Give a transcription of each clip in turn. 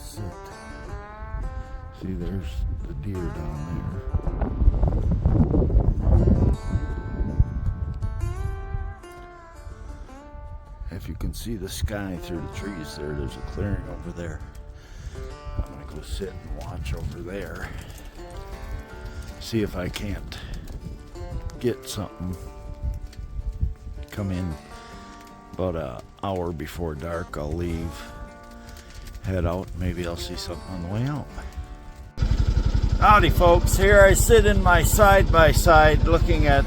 sit. See, there's the deer down there. If you can see the sky through the trees there, there's a clearing over there. I'm gonna go sit and watch over there. See if I can't get something. Come in about an hour before dark. I'll leave, head out, maybe I'll see something on the way out. Howdy folks, here I sit in my side-by-side looking at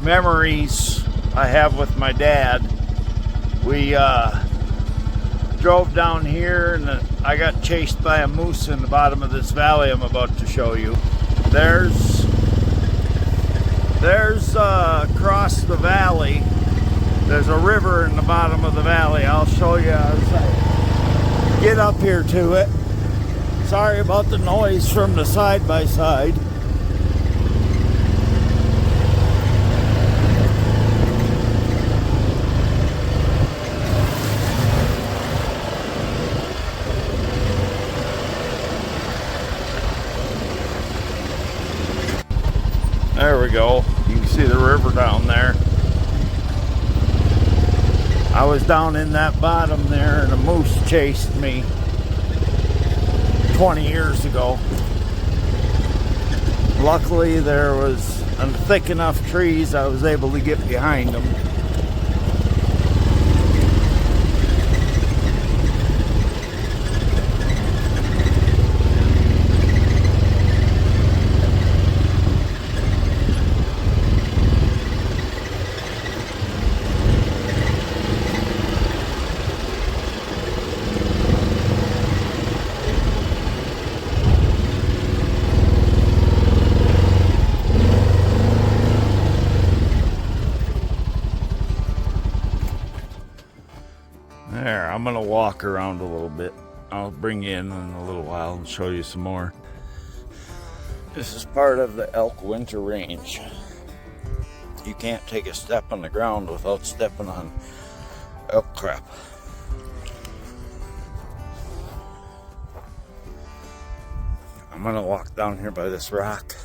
memories I have with my dad. We drove down here and I got chased by a moose in the bottom of this valley I'm about to show you. There's across the valley, there's a river in the bottom of the valley. I'll show you as I get up here to it. Sorry about the noise from the side-by-side. There we go. You can see the river down there. I was down in that bottom there and a moose chased me 20 years ago. Luckily there was thick enough trees I was able to get behind them. There, I'm gonna walk around a little bit. I'll bring you in a little while and show you some more. This is part of the elk winter range. You can't take a step on the ground without stepping on elk crap. I'm gonna walk down here by this rock,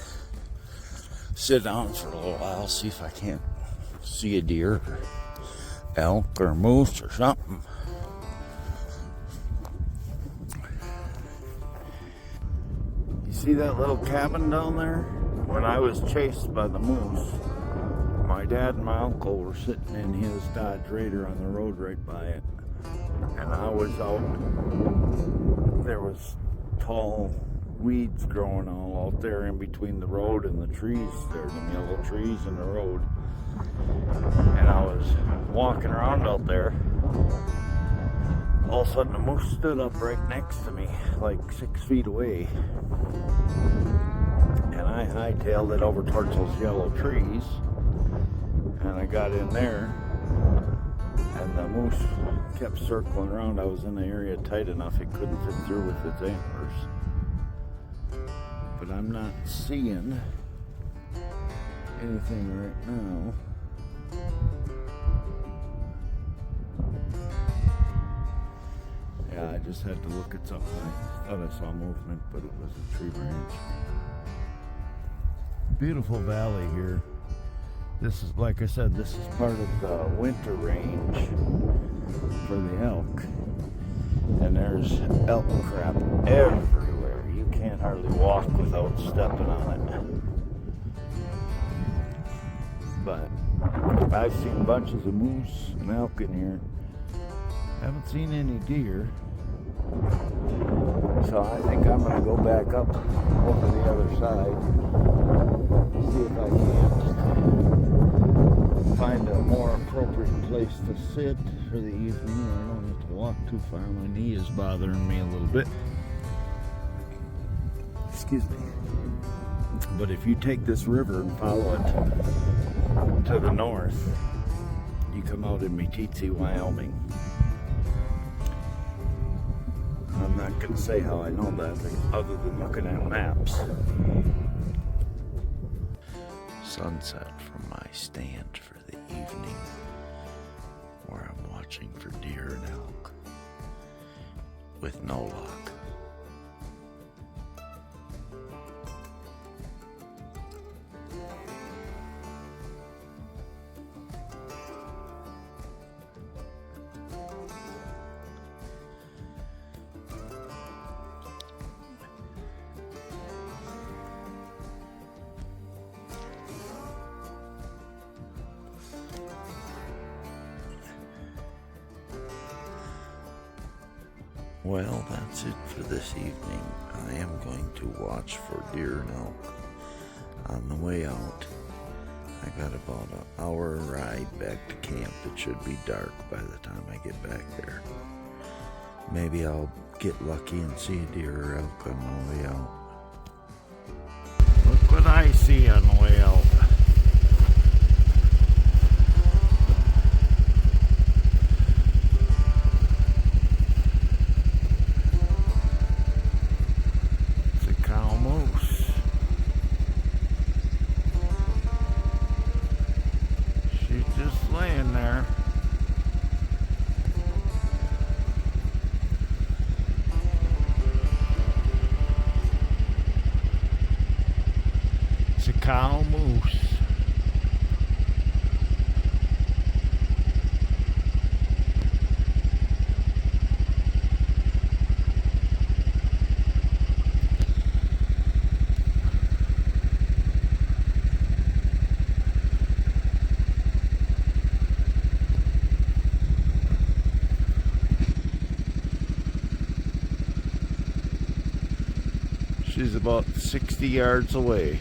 sit down for a little while, see if I can't see a deer or elk or moose or something. See that little cabin down there? When I was chased by the moose, my dad and my uncle were sitting in his Dodge Raider on the road right by it. And I was out. There was tall weeds growing all out there in between the road and the trees there, the yellow trees and the road. And I was walking around out there. All of a sudden, a moose stood up right next to me, like 6 feet away. And I hightailed it over towards those yellow trees. And I got in there. And the moose kept circling around. I was in the area tight enough it couldn't fit through with its antlers. But I'm not seeing anything right now. Yeah, I just had to look at something. I thought I saw movement, but it was a tree branch. Beautiful valley here. This is, like I said, this is part of the winter range for the elk. And there's elk crap everywhere. You can't hardly walk without stepping on it. But I've seen bunches of moose and elk in here. Haven't seen any deer, so I think I'm going to go back up over the other side, see if I can find a more appropriate place to sit for the evening. I don't have to walk too far. My knee is bothering me a little bit. Excuse me. But if you take this river and follow it to the north, you come out in Meeteetse, Wyoming. I'm not going to say how I know that, other than looking at maps. Sunset from my stand for the evening, where I'm watching for deer and elk. with no luck. Well, that's it for this evening. I am going to watch for deer and elk on the way out. I got about an hour ride back to camp. It should be dark by the time I get back there. Maybe I'll get lucky and see a deer or elk on the way out. Look what I see on the way out. Just laying there. It's a cow moose. She's about 60 yards away.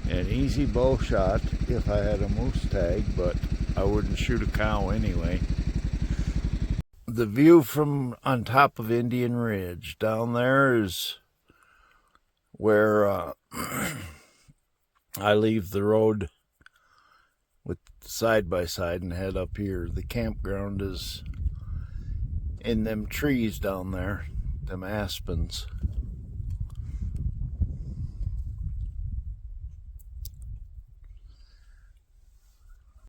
An easy bow shot if I had a moose tag, but I wouldn't shoot a cow anyway. The view from on top of Indian Ridge down there is where I leave the road with side by side and head up here. The campground is in them trees down there, them aspens.